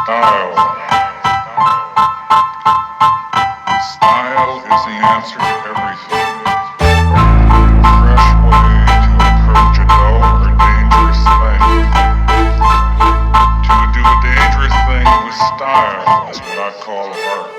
Style. Style is the answer to everything. Fresh way to approach a dull or dangerous thing. To do a dangerous thing with style is what I call art.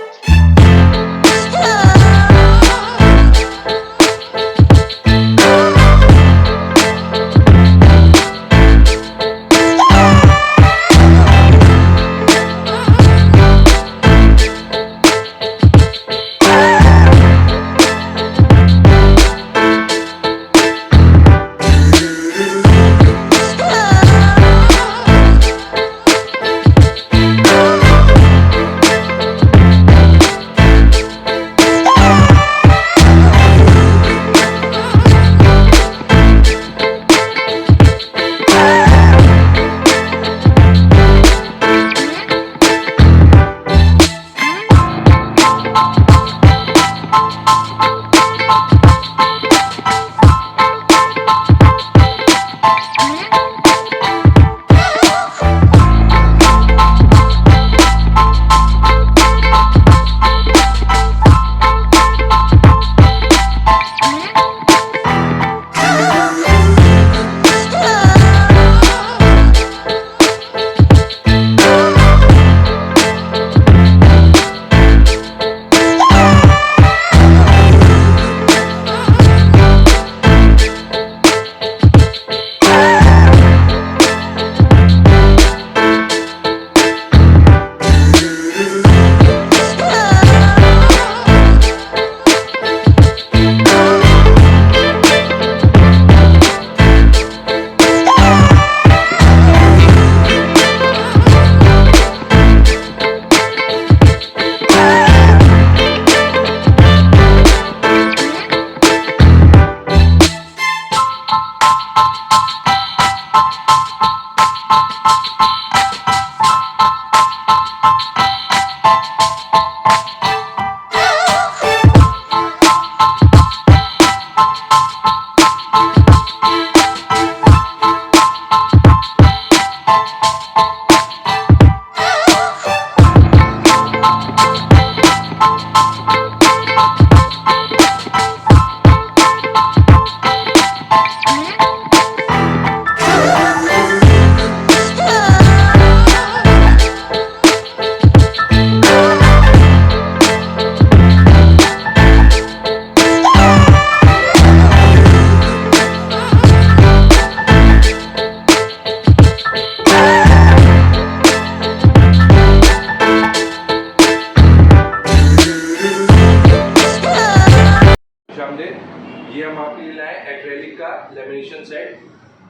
ये हम आपके लिए लाए acrylic का lamination set.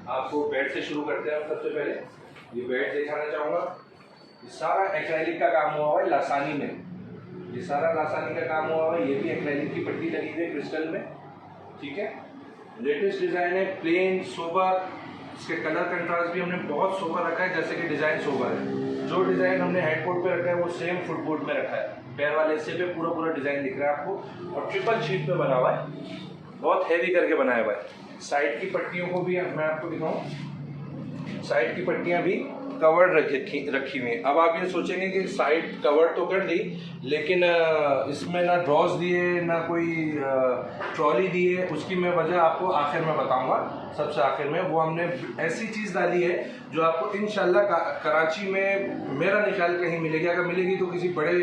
आपको bed से शुरू करते हैं। सबसे पहले ये बेड दिखाना चाहूँगा। ये सारा एक्रेलिक का काम हुआ हुआ है लासानी में। ये सारा लासानी का काम हुआ हुआ है। ये भी एक्रेलिक की पट्टी लगी हुई है क्रिस्टल में। ठीक है, लेटेस्ट डिज़ाइन है, प्लेन सोबर। इसके कलर कंट्रास्ट भी हमने बहुत सोबर रखा है, जैसे कि डिज़ाइन सोबर है। जो डिज़ाइन हमने हेडबोर्ड पे रखा है वो सेम फुटबोर्ड में रखा है। पैर वाले हिस्से पे पूरा डिज़ाइन दिख रहा है आपको, और ट्रिपल शीट पे बना हुआ है। बहुत हैवी करके बनाया हुआ है। साइड की पट्टियों को भी मैं आपको दिखाऊं। साइड की पट्टियां भी कवर्ड रखी हुई हैं। अब आप ये सोचेंगे कि साइड कवर्ड तो कर दी, लेकिन इसमें ना ड्रॉज दिए ना कोई ट्रॉली दी है। उसकी मैं वजह आपको आखिर में बताऊंगा, सबसे आखिर में। वो हमने ऐसी चीज़ डाली है जो आपको इंशाल्लाह कराची में मेरा ख्याल कहीं मिलेगी। अगर मिलेगी तो किसी बड़े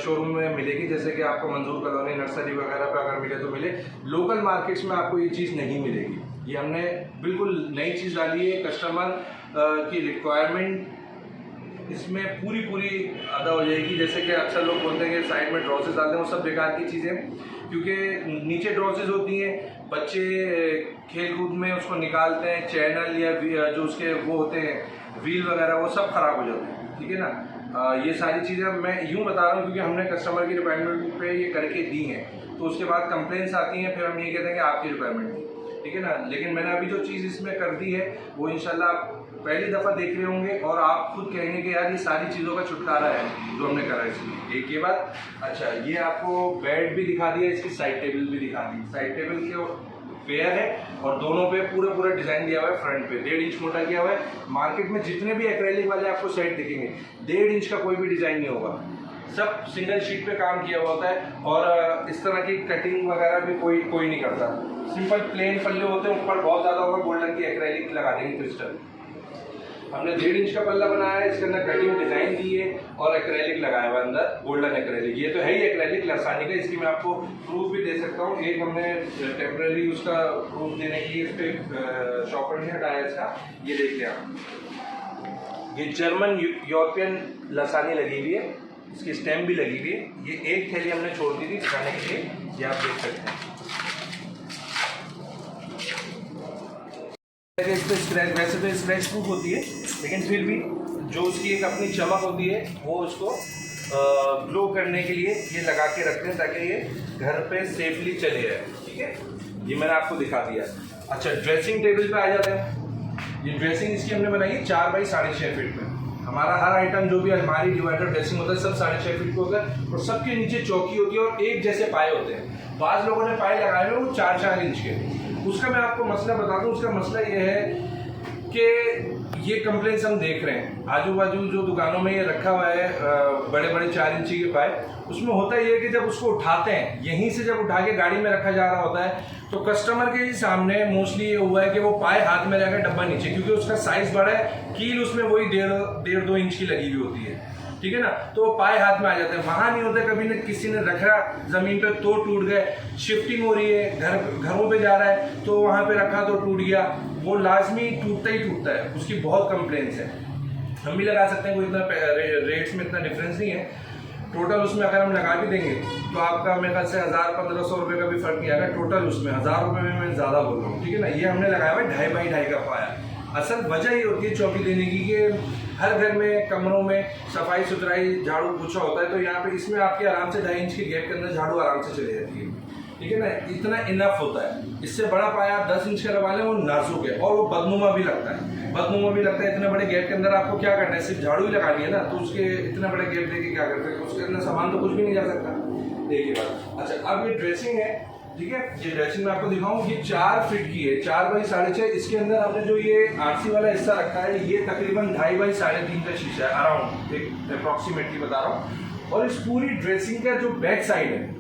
शोरूम में मिलेगी, जैसे कि आपको मंजूर कॉलोनी नर्सरी वगैरह पे अगर मिले तो मिले। लोकल मार्केट्स में आपको ये चीज़ नहीं मिलेगी। ये हमने बिल्कुल नई चीज़ डाली है। कस्टमर की रिक्वायरमेंट इसमें पूरी अदा हो जाएगी। जैसे कि अक्सर लोग बोलते हैं कि साइड में ड्रॉसेस डालते हैं, वो सब बेकार की चीज़ें, क्योंकि नीचे ड्रॉसेस होती हैं। बच्चे खेल कूद में उसको निकालते हैं, चैनल या जो उसके वो होते हैं व्हील वगैरह, वो सब ख़राब हो जाते हैं। ठीक है ना। ये सारी चीज़ें मैं यूँ बता रहा हूँ क्योंकि हमने कस्टमर की रिक्वायरमेंट पे ये करके दी हैं। तो उसके बाद कंप्लेंट्स आती हैं, फिर हम ये कहते हैं कि आपकी रिक्वायरमेंट थी। ठीक है ना। लेकिन मैंने अभी जो चीज़ इसमें कर दी है वो इंशाल्लाह आप पहली दफ़ा देख रहे होंगे, और आप खुद कहेंगे कि यार ये सारी चीज़ों का छुटकारा है जो हमने करा है इसमें। एक ये बात। अच्छा, ये आपको बेड भी दिखा दिया, इसकी साइड टेबल भी दिखा दी। साइड टेबल के पेयर है और दोनों पे पूरा डिज़ाइन दिया हुआ है। फ्रंट पे 1.5 इंच मोटा किया हुआ है। मार्केट में जितने भी एक्रेलिक वाले आपको सेट दिखेंगे 1.5 इंच का कोई भी डिज़ाइन नहीं होगा, सब सिंगल शीट पे काम किया हुआ होता है और इस तरह की कटिंग वगैरह भी कोई नहीं करता। सिंपल प्लेन पल्ले होते हैं, ऊपर बहुत ज़्यादा होगा गोल्डन की एक्रेलिक लगा देंगे क्रिस्टल। हमने 1.5 इंच का पल्ला बनाया है, इसके अंदर कटिंग डिजाइन दी है और एक्रेलिक लगाया हुआ अंदर, गोल्डन एक्रेलिक। ये तो है ही एक्रेलिक लासानी का, इसकी मैं आपको प्रूफ भी दे सकता हूँ। एक हमने टेम्परेरी उसका प्रूफ देने के लिए इस पर शॉपर नहीं हटाया इसका, ये देखिए आप, ये जर्मन यूरोपियन लासानी लगी हुई है, इसकी स्टेम भी लगी हुई है। ये एक थैली हमने छोड़ दी थी दिखाने के लिए, ये आप देख सकते हैं। इस पे स्क्रैच, वैसे तो स्क्रैच प्रूफ होती है लेकिन फिर भी जो उसकी एक अपनी चमक होती है वो उसको ग्लो करने के लिए ये लगा के रखते हैं ताकि ये घर पे सेफली चले जाए। ठीक है, ये मैंने आपको दिखा दिया। अच्छा, ड्रेसिंग टेबल पे आ जाते हैं। ये ड्रेसिंग इसकी हमने बनाई है 4 बाई 6.5 फीट में। हमारा हर आइटम जो भी अलमारी डिवाइडर ड्रेसिंग होता है सब 6.5 फीट का होता है और सबके नीचे चौकी होती है और एक जैसे पाए होते हैं। बाज़ लोगों ने पाए लगाए हुए वो 4-4 इंच के। उसका मैं आपको मसला बता दूं, उसका मसला ये है कि ये कंप्लेंट्स हम देख रहे हैं आजू बाजू जो दुकानों में ये रखा हुआ है बड़े बड़े 4 इंची के पाए, उसमें होता ये है कि जब उसको उठाते हैं, यहीं से जब उठा के गाड़ी में रखा जा रहा होता है तो कस्टमर के ही सामने मोस्टली ये हुआ है कि वो पाए हाथ में रहेगा डब्बा नीचे, क्योंकि उसका साइज बड़ा है, कील उसमें वही 1.5-2 इंच की लगी हुई होती है। ठीक है ना, तो वो पाए हाथ में आ जाते हैं, वहाँ नहीं होते। कभी न किसी ने रखा ज़मीन पे तो टूट गए, शिफ्टिंग हो रही है, घरों पे जा रहा है तो वहाँ पे रखा तो टूट गया, वो लाजमी टूटता ही टूटता है। उसकी बहुत कंप्लेंट्स है, हम भी लगा सकते हैं, कोई इतना रेट्स में इतना डिफरेंस नहीं है। टोटल उसमें अगर हम लगा भी देंगे तो आपका मेरे ख्याल से 1000-1500 रुपये का भी फर्क नहीं आएगा। टोटल उसमें 1000 रुपये में मैं ज़्यादा बोल रहा हूँ। ठीक है ना, ये हमने लगाया हुआ है 2.5 बाई 2.5 का पाया। असल वजह ये होती है चौकी देने की कि हर घर में कमरों में सफाई सुथराई झाड़ू पोछा होता है, तो यहाँ पे इसमें आपके आराम से 2.5 इंच के गैप के अंदर झाड़ू आराम से चली जाती है। ठीक है ना, इतना इनफ होता है। इससे बड़ा पाया आप 10 इंच का लगा लें, वो नाजुक है और वो बदनुमा भी लगता है। इतने बड़े गैप के अंदर आपको क्या करना है, सिर्फ झाड़ू ही लगानी है ना, तो उसके इतने बड़े गैप देके क्या करते हैं, उसके अंदर सामान तो कुछ भी नहीं जा सकता। देखिए बात। अच्छा, अब ये ड्रेसिंग है। ठीक है, ये ड्रेसिंग मैं आपको दिखाऊं, ये 4 फीट की है, 4 बाई 6.5। इसके अंदर हमने जो ये आरसी वाला हिस्सा रखा है ये तकरीबन 2.5 बाई 3.5 का शीशा है, अराउंड एक अप्रॉक्सीमेटली बता रहा हूँ। और इस पूरी ड्रेसिंग का जो बैक साइड है,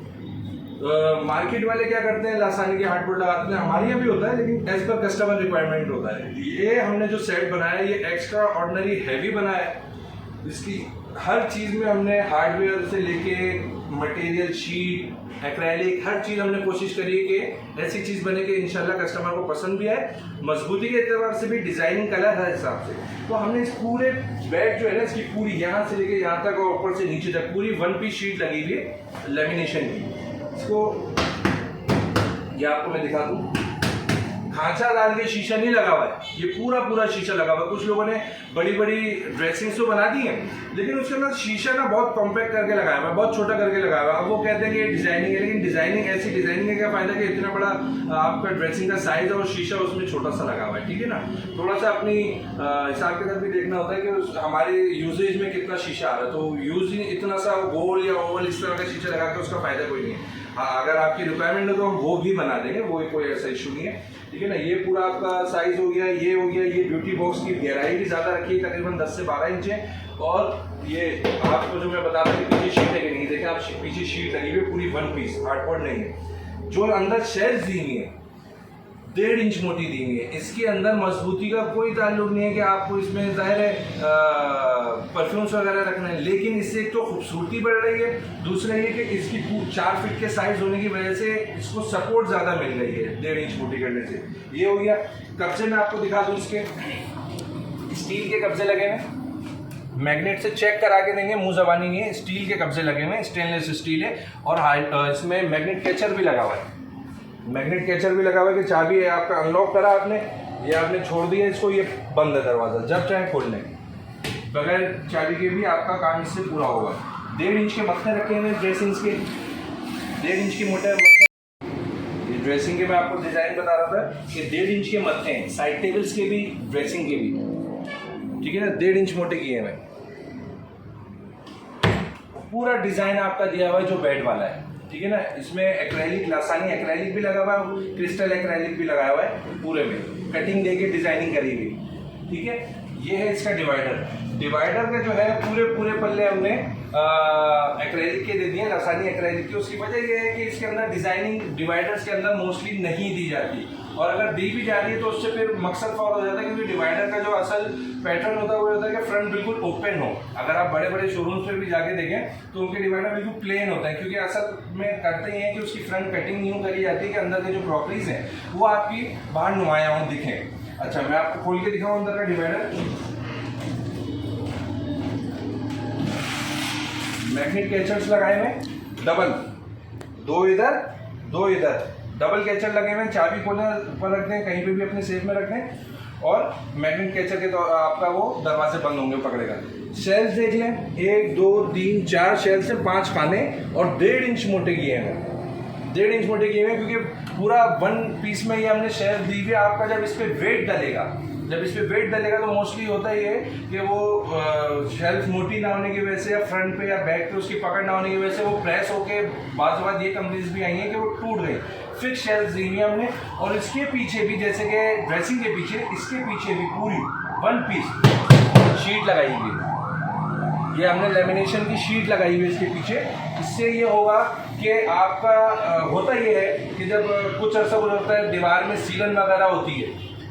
मार्केट वाले क्या करते हैं, लासानी के हार्डबोर्ड लगाते हैं, हमारे यहाँ भी होता है लेकिन एज पर कस्टमर रिक्वायरमेंट होता है। ये हमने जो सेट बनाया है ये एक्स्ट्रा ऑर्डिनरी हैवी बनाया है। इसकी हर चीज़ में हमने हार्डवेयर से लेके मटेरियल, शीट, एक्रेलिक, हर चीज़ हमने कोशिश करी है कि ऐसी चीज़ बने कि इंशाल्लाह कस्टमर को पसंद भी आए, मजबूती के एतबार से भी, डिज़ाइनिंग कलर हर हिसाब से। तो हमने इस पूरे बैग जो है ना, इसकी पूरी यहाँ से लेके यहाँ तक और ऊपर से नीचे तक पूरी 1 पीस शीट लगी हुई है लेमिनेशन की। इसको ये आपको मैं दिखा दूँ, खांचा डाल के शीशा नहीं लगा हुआ है, ये पूरा शीशा लगा हुआ है। कुछ लोगों ने बड़ी ड्रेसिंग्स तो बना दी हैं लेकिन उसके अंदर शीशा ना बहुत कॉम्पैक्ट करके लगाया हुआ है, बहुत छोटा करके लगाया हुआ है। अब वो कहते हैं कि ये डिजाइनिंग है, लेकिन डिजाइनिंग ऐसी डिजाइनिंग है, क्या फायदा कि इतना बड़ा आपका ड्रेसिंग का साइज और शीशा उसमें छोटा सा लगा हुआ है। ठीक है ना, थोड़ा सा अपनी हिसाब के साथ भी देखना होता है कि हमारे यूजेज में कितना शीशा आ रहा है। तो यूज इतना सा गोल या ओवल इस तरह का शीशा लगा के उसका फायदा कोई नहीं है। हाँ, अगर आपकी रिक्वायरमेंट हो तो हम वो भी बना देंगे, वो कोई ऐसा इशू नहीं है। ठीक है ना, ये पूरा आपका साइज हो गया, ये हो गया। ये ब्यूटी बॉक्स की गहराई भी ज़्यादा रखी है, तकरीबन 10 से 12 इंच है। और ये आपको जो मैं बता रहा हूँ पीछे शीट है कि नहीं, देखें आप, पीछे शीट लगी हुई है पूरी 1 पीस, हार्डबोर्ड नहीं है। जो अंदर शेल्फ दी हुई है 1.5 इंच मोटी दी हुई है, इसके अंदर मजबूती का कोई ताल्लुक नहीं है कि आपको इसमें ज़ाहिर है परफ्यूम्स वगैरह रखना है, लेकिन इससे एक तो खूबसूरती बढ़ रही है, दूसरा ये कि इसकी 4 फीट के साइज होने की वजह से इसको सपोर्ट ज़्यादा मिल रही है 1.5 इंच मोटी करने से। ये हो गया। कब्जे में आपको दिखा दूँ, इसके स्टील के कब्जे लगे हुए, मैग्नेट से चेक करा के देंगे, मुंह जबानी नहीं है, स्टील के कब्जे लगे हुए हैं, स्टेनलेस स्टील है। और इसमें मैग्नेट कैचर भी लगा हुआ है, मैग्नेट कैचर भी लगा हुआ है कि चाबी है आपका, अनलॉक करा आपने, ये आपने छोड़ दिया इसको, ये बंद है दरवाज़ा, जब चाहे खोल लें, बगैर चाबी के भी आपका काम इससे पूरा होगा। 1.5 इंच के मत्थे रखे हुए ड्रेसिंग्स के, 1.5 इंच के मोटे मत्थे। ये ड्रेसिंग के मैं आपको डिज़ाइन बता रहा था कि 1.5 इंच के मत्थे हैं, साइड टेबल्स के भी, ड्रेसिंग के भी। ठीक है ना, 1.5 इंच मोटे किए हैं। पूरा डिज़ाइन आपका दिया हुआ है जो बेड वाला है, ठीक है ना। इसमें एक्रेलिक, लासानी एक्रेलिक भी लगा हुआ है, क्रिस्टल एक्रेलिक भी लगाया हुआ है, पूरे में कटिंग देके डिजाइनिंग करी हुई। ठीक है, ये है इसका डिवाइडर। डिवाइडर का जो है पूरे पल्ले हमने एक्रेलिक के दे दिए, लासानी एक्रेलिक के। उसकी वजह ये है कि इसके अंदर डिजाइनिंग डिवाइडर्स के अंदर मोस्टली नहीं दी जाती, और अगर दी भी जा रही है तो उससे फिर मकसद फॉल हो जाता है, क्योंकि डिवाइडर का जो असल पैटर्न होता है वो होता है कि फ्रंट बिल्कुल ओपन हो। अगर आप बड़े बड़े शोरूम्स पे भी जाके देखें तो उनके डिवाइडर बिल्कुल प्लेन होता है, क्योंकि असल में करते ही हैं कि उसकी फ्रंट कटिंग यूँ करी जाती है कि अंदर के जो क्रॉकरीज हैं वो आपकी बाहर नुमायाँ हों, दिखें। अच्छा, मैं आपको खोल के दिखाऊँ अंदर का डिवाइडर। मैग्नेट कैचर्स लगाए हुए डबल, दो इधर डबल कैचर लगे हुए हैं। चाबी खोलने ऊपर रख दें, कहीं पे भी अपने सेफ में रख दें, और मैग्नेट कैचर के तो आपका वो दरवाजे बंद होंगे पकड़ेगा। शेल्स देख लें, 1 2 3 4 शेल्स हैं, 5 खाने, और 1.5 इंच मोटे किए हैं, 1.5 इंच मोटे किए हुए हैं, क्योंकि पूरा 1 पीस में ये हमने शेल्फ दी हुई है। आपका जब इस पर वेट डलेगा तो मोस्टली होता ही है कि वो शेल्फ मोटी ना होने की वजह से, या फ्रंट पे या बैक पे उसकी पकड़ ना होने की वजह से वो प्रेस होके बाद ये कंप्लेंट्स भी आई हैं कि वो टूट गई। फिक्स शेल्फ दी हुई है हमने, और इसके पीछे भी, जैसे कि ड्रेसिंग के पीछे, इसके पीछे भी पूरी 1 पीस शीट लगाई हुई है। ये हमने लेमिनेशन की शीट लगाई हुई है इसके पीछे। इससे ये होगा कि आपका होता ये है कि जब कुछ अर्सा गुजरता है, दीवार में सीलन वगैरह होती है,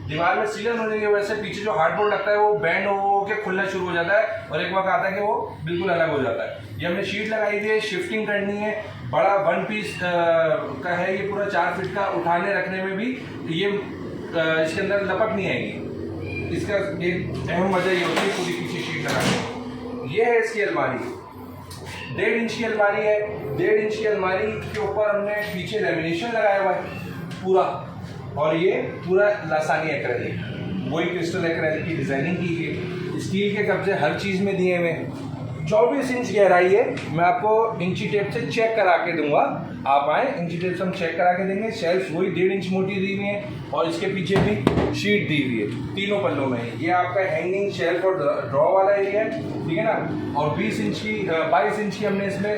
दीवार में सीलन होने की वजह से पीछे जो हार्डबोर्ड लगता है वो बैंड हो के खुलना शुरू हो जाता है, और एक वक्त आता है कि वो बिल्कुल अलग हो जाता है। ये हमने शीट लगाई थी, शिफ्टिंग करनी है, बड़ा 1 पीस का है ये, पूरा 4 फीट का, उठाने रखने में भी ये इसके अंदर लपक नहीं आएगी। इसका एक अहम वजह ये होती है पूरी पीछे शीट लगाने। ये है इसकी अलमारी, 1.5 इंच की अलमारी है। 1.5 इंच की अलमारी के ऊपर हमने पीछे लेमिनेशन लगाया हुआ है पूरा, और ये पूरा लासानी एक्रेलिक, वही क्रिस्टल एक्रेलिक की डिजाइनिंग की है। स्टील के कब्जे हर चीज़ में दिए हुए हैं। 24 इंच गहराई है। मैं आपको इंची टेप से चेक करा के दूंगा, आप आए, इंची टेप से हम चेक करा के देंगे। शेल्फ वही 1.5 इंच मोटी दी हुई है, और इसके पीछे भी शीट दी हुई है, तीनों पल्लों में है। ये आपका हैंगिंग शेल्फ और ड्रॉ वाला एरिया है, ठीक है ना। और 22 इंच की हमने इसमें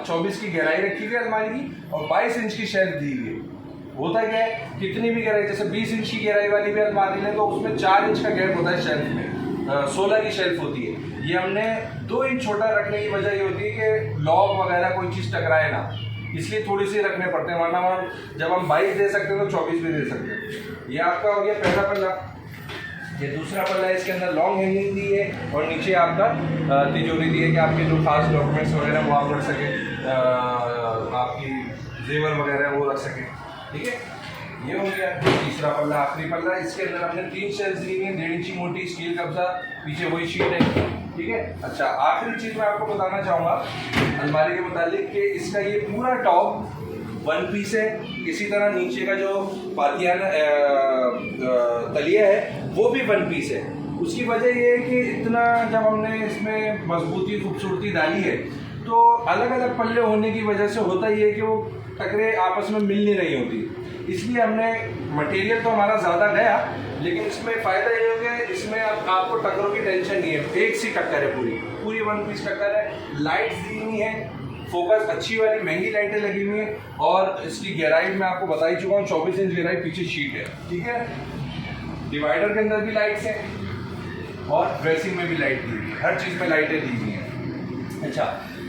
24 की गहराई रखी हुई है अलमारी की, और 22 इंच की शेल्फ दी हुई है। होता क्या है, कितनी भी गहराई, जैसे 20 इंच की गहराई वाली भी अलमारी लें तो उसमें 4 इंच का गैप होता है शेल्फ में, 16 की शेल्फ होती है। ये हमने 2 इंच छोटा रखने की वजह ये होती है कि लॉक वगैरह कोई चीज़ टकराए ना, इसलिए थोड़ी सी रखने पड़ते हैं, वरना जब हम 22 दे सकते हैं तो 24 भी दे सकते हैं। ये आपका हो गया पहला पल्ला। ये दूसरा पल्ला है, इसके अंदर लॉन्ग हैंगिंग दी है, और नीचे आपका तिजोरी दी है कि आपके जो खास डॉक्यूमेंट्स वगैरह वो आप रख सकें, आपकी जेवर वगैरह वो रख सकें, ठीक है। ये हो गया तीसरा पल्ला, आखिरी पल्ला। इसके अंदर हमने 3 शेल्स दी हुई हैं, 1.5 इंची मोटी स्टील कब्जा, पीछे वही शीट है, ठीक है। अच्छा, आखिरी चीज़ मैं आपको बताना चाहूँगा अलमारी के मुतालिक कि इसका ये पूरा टॉप 1 पीस है। इसी तरह नीचे का जो पातियान तलिया है वो भी 1 पीस है। उसकी वजह ये है कि इतना जब हमने इसमें मजबूती खूबसूरती डाली है तो अलग अलग पल्ले होने की वजह से होता ही है कि वो टकरे आपस में मिल नहीं रही होती, इसलिए हमने मटेरियल तो हमारा ज़्यादा गया, लेकिन इसमें फ़ायदा ये हो गया, इसमें अब आपको टक्करों की टेंशन नहीं है। एक सी टक्कर है, पूरी 1 पीस टक्कर है। लाइट्स दी हुई है, फोकस अच्छी वाली महंगी लाइटें लगी हुई हैं, और इसकी गहराई मैं आपको बता ही चुका हूँ, 24 इंच गहराई, पीछे शीट है, ठीक है। डिवाइडर के अंदर भी लाइट्स हैं, और ड्रेसिंग में भी लाइट दी हुई है, हर चीज़ में लाइटें दी हुई हैं। अच्छा,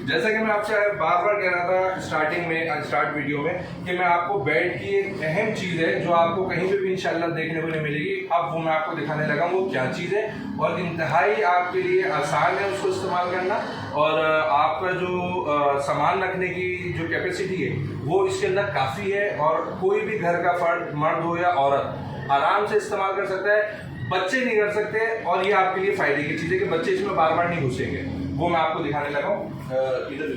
जैसा कि मैं आपसे बार बार कह रहा था स्टार्ट वीडियो में कि मैं आपको बेड की एक अहम चीज़ है जो आपको कहीं पे भी इंशाल्लाह देखने को नहीं मिलेगी, अब वो मैं आपको दिखाने लगा हूँ वो क्या चीज़ है, और इंतहाई आपके लिए आसान है उसको इस्तेमाल करना, और आपका जो सामान रखने की जो कैपेसिटी है वो इसके अंदर काफ़ी है, और कोई भी घर का फर्द, मर्द हो या औरत, आराम से इस्तेमाल कर सकता है। बच्चे नहीं कर सकते, और ये आपके लिए फ़ायदे की चीज़ है कि बच्चे इसमें बार बार नहीं घुसेंगे। वो मैं आपको दिखाने लगा हूँ, इधर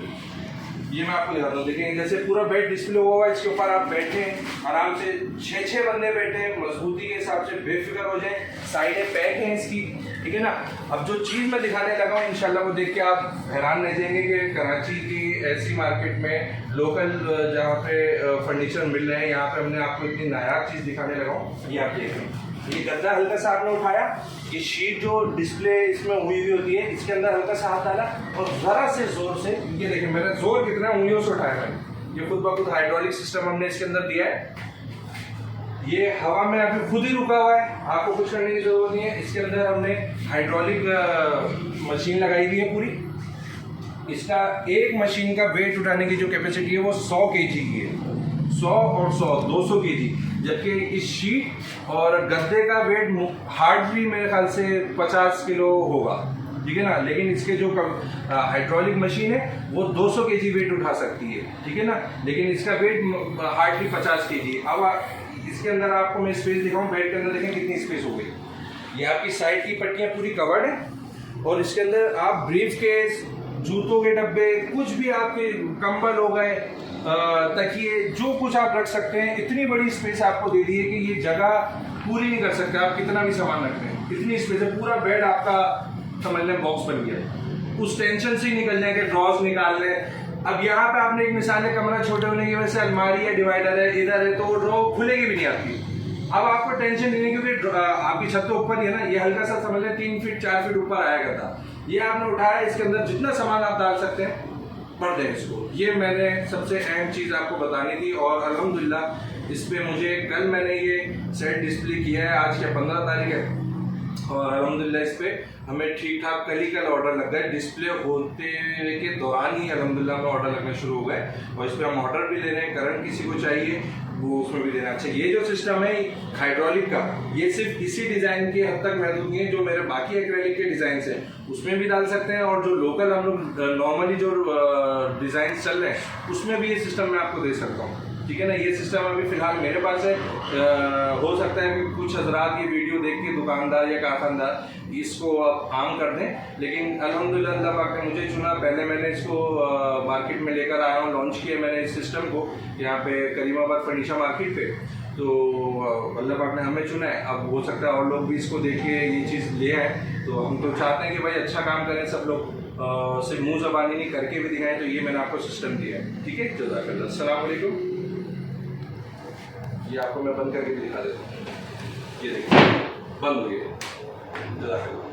ये मैं आपको दिखाता हूँ। देखिए, जैसे पूरा बेड डिस्प्ले हुआ है, इसके ऊपर आप बैठे आराम से, 6 बंदे बैठे मजबूती के हिसाब से, बेफिक्र हो जाए। साइडें पैक हैं इसकी, ठीक है ना। अब जो चीज़ मैं दिखाने लगा हूँ इंशाल्लाह वो देख के आप हैरान रह जाएंगे कि कराची की ऐसी मार्केट में लोकल जहाँ पे फर्नीचर मिल रहे हैं, यहाँ पे हमने आपको इतनी नायाब चीज़ दिखाने लगा हूँ। ये आप देखें, ये गद्दा हल्का सा आपने उठाया, ये शीट जो डिस्प्ले इसमें हुई हुई होती है, इसके अंदर हल्का सा हाथ डाला, और ज़रा से ज़ोर से, ये देखिए मैंने ज़ोर कितना उंगलियों से उठाया मैंने, ये खुद ब खुद हाइड्रोलिक सिस्टम हमने इसके अंदर दिया है। ये हवा में अभी खुद ही रुका हुआ है, आपको कुछ करने की जरूरत नहीं है। इसके अंदर हमने हाइड्रोलिक मशीन लगाई हुई है पूरी। इसका एक मशीन का वेट उठाने की जो कैपेसिटी है वो 100 kg की है। 100 और 100 200 kg, जबकि इस शीट और गद्दे का वेट हार्डली मेरे ख्याल से 50 किलो होगा, ठीक है ना। लेकिन इसके जो हाइड्रोलिक मशीन है वो 200 kg वेट उठा सकती है, ठीक है ना। लेकिन इसका वेट हार्डली 50 kg। अब इसके अंदर आपको मैं स्पेस दिखाऊं, बेड के अंदर देखें कितनी स्पेस हो गई। ये आपकी साइड की पट्टियां पूरी कवर्ड है और इसके अंदर आप ब्रीफ केस, जूतों के डब्बे, कुछ भी आपके कंबल हो गए, तकिए, जो कुछ आप रख सकते हैं। इतनी बड़ी स्पेस आपको दे दी है कि ये जगह पूरी नहीं कर सकते आप कितना भी सामान रखते हैं। इतनी स्पेस है, पूरा बेड आपका समझ लें बॉक्स बन गया। उस टेंशन से ही निकल जाए कि ड्रॉज निकाल लें। अब यहाँ पे आपने एक मिसाल है, कमरा छोटे होने की वजह से अलमारी है, डिवाइडर है, इधर है, तो ड्रॉ खुलेगी भी नहीं आपकी। अब आपको टेंशन नहीं है क्योंकि आपकी छत तो ऊपर ही है ना। ये हल्का सा समझ लें 3 फीट 4 फीट ऊपर आया करता। ये आपने उठाया, इसके अंदर जितना सामान आप डाल सकते हैं भर दें इसको। ये मैंने सबसे अहम चीज़ आपको बतानी थी। और अल्हम्दुलिल्लाह इस पे मुझे कल मैंने ये सेट डिस्प्ले किया है, आज क्या 15 तारीख है, और अल्हम्दुलिल्लाह इस पे हमें ठीक ठाक कल ऑर्डर लग गए। डिस्प्ले होते के दौरान ही अल्हम्दुलिल्लाह में ऑर्डर लगने शुरू हो गए। और इस पर हम ऑर्डर भी ले रहे हैं, करंट किसी को चाहिए वो उसमें भी देना। अच्छा, ये जो सिस्टम है हाइड्रोलिक का, ये सिर्फ इसी डिज़ाइन के हद तक महदूद नहीं है। जो मेरे बाकी एक्रेलिक के डिज़ाइन हैं उसमें भी डाल सकते हैं, और जो लोकल हम लोग नॉर्मली जो डिज़ाइन चल रहे हैं उसमें भी ये सिस्टम मैं आपको दे सकता हूँ, ठीक है ना। ये सिस्टम अभी फ़िलहाल मेरे पास है। हो सकता है कि कुछ हजरात ये वीडियो देख के दुकानदार या कारखानदार इसको अब आम कर दें, लेकिन अल्हम्दुलिल्लाह अल्लाह पाक ने मुझे चुना। पहले मैंने इसको मार्केट में लेकर आया हूँ, लॉन्च किया मैंने इस सिस्टम को यहाँ पे करीमाबाद फर्नीचर मार्केट पे। तो अल्लाह पाक ने हमें चुना है। अब हो सकता है और लोग भी इसको देख के ये चीज़ ले आए। तो हम तो चाहते हैं कि भाई अच्छा काम करें सब लोग, सिर्फ मुँह ज़बानी नहीं करके भी दिखाएं। तो ये मैंने आपको सिस्टम दिया है, ठीक है। जज़ाकल्लाह, अस्सलाम वालेकुम। ये आपको मैं बंद करके भी दिखा देता हूँ। ये देखिए बंद हो गया। जज़ाकल्लाह।